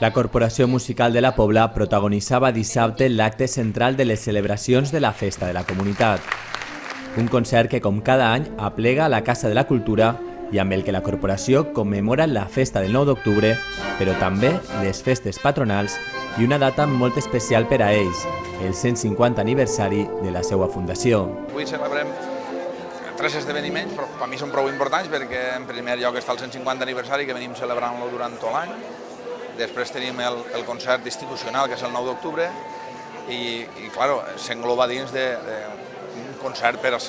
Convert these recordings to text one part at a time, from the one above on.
La Corporació Musical de la Pobla protagonitzava dissabte l'acte central de les celebracions de la Festa de la Comunitat. Un concert que, com cada any, aplega a la Casa de la Cultura i amb el que la corporació commemora la festa del 9 d'octubre, però també les festes patronals i una data molt especial per a ells, el 150 aniversari de la seva fundació. Avui celebrem 3 esdeveniments, però per mi són prou importants perquè en primer lloc està el 150 aniversari que venim celebrant-lo durant tot l'any. Després tenim el concert institucional, que és el 9 d'octubre, i s'engloba dins d'un concert per a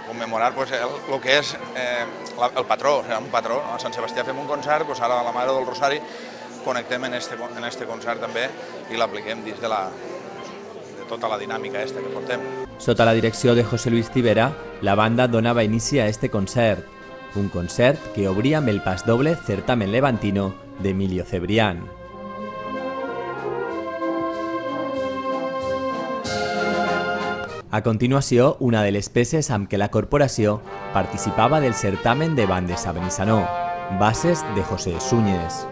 commemorar el que és el patró, un patró. A Sant Sebastià fem un concert, ara a la Mare del Rosari connectem en este concert també i l'apliquem dins de tota la dinàmica que portem. Sota la direcció de José Luis Civera, la banda donava inici a este concert, un concert que obria amb el pasdoble Certamen Levantino d'Emilio Cebrián. A continuació, una de les peces amb què la corporació participava del certamen de bandes a Benissanó, Bases de José Súñez.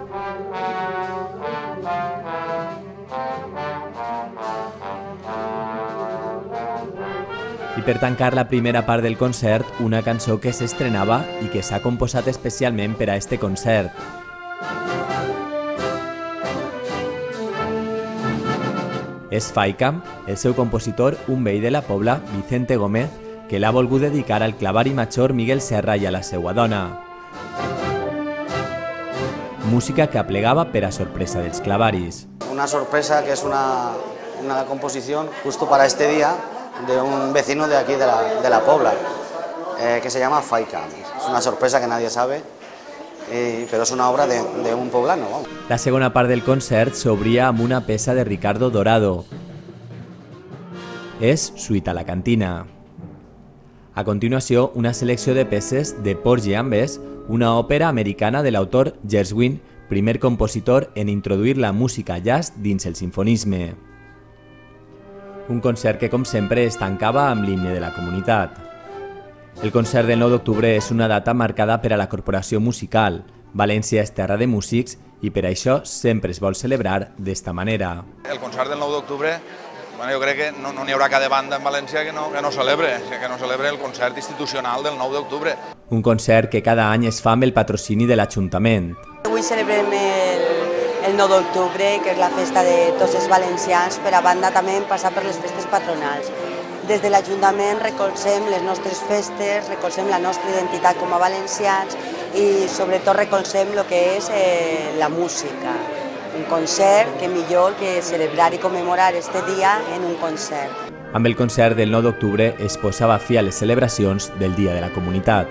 I per tancar la primera part del concert, una cançó que s'estrenava i que s'ha composat especialment per a este concert. És Faicam, el seu compositor, un veí de la Pobla, Vicente Gómez, que l'ha volgut dedicar al clavari major Miguel Serra i a la seva dona. Música que aplegava per a sorpresa dels clavaris. Una sorpresa que es una composición justo para este día de un vecino de aquí de la Pobla, que se llama Faicam. Es una sorpresa que nadie sabe, però és una obra de un poblano. La segona part del concert s'obria amb una peça de Ricardo Dorado. És Suite a la Cantina. A continuació, una selecció de peces de Porgy i Ambes, una òpera americana de l'autor Gershwin, primer compositor en introduir la música jazz dins el sinfonisme. Un concert que, com sempre, es tancava amb l'himne de la comunitat. El concert del 9 d'octubre és una data marcada per a la corporació musical. València és terra de músics i per això sempre es vol celebrar d'esta manera. El concert del 9 d'octubre, jo crec que no n'hi haurà cada banda en València que no celebre el concert institucional del 9 d'octubre. Un concert que cada any es fa amb el patrocini de l'Ajuntament. Avui celebrem el 9 d'octubre, que és la festa de tots els valencians, per a banda també hem passat per les festes patronals. Des de l'Ajuntament recolzem les nostres festes, recolzem la nostra identitat com a valencians i sobretot recolzem el que és la música. Un concert que millor que celebrar i commemorar este dia en un concert. Amb el concert del 9 d'octubre es posava fi a les celebracions del Dia de la Comunitat.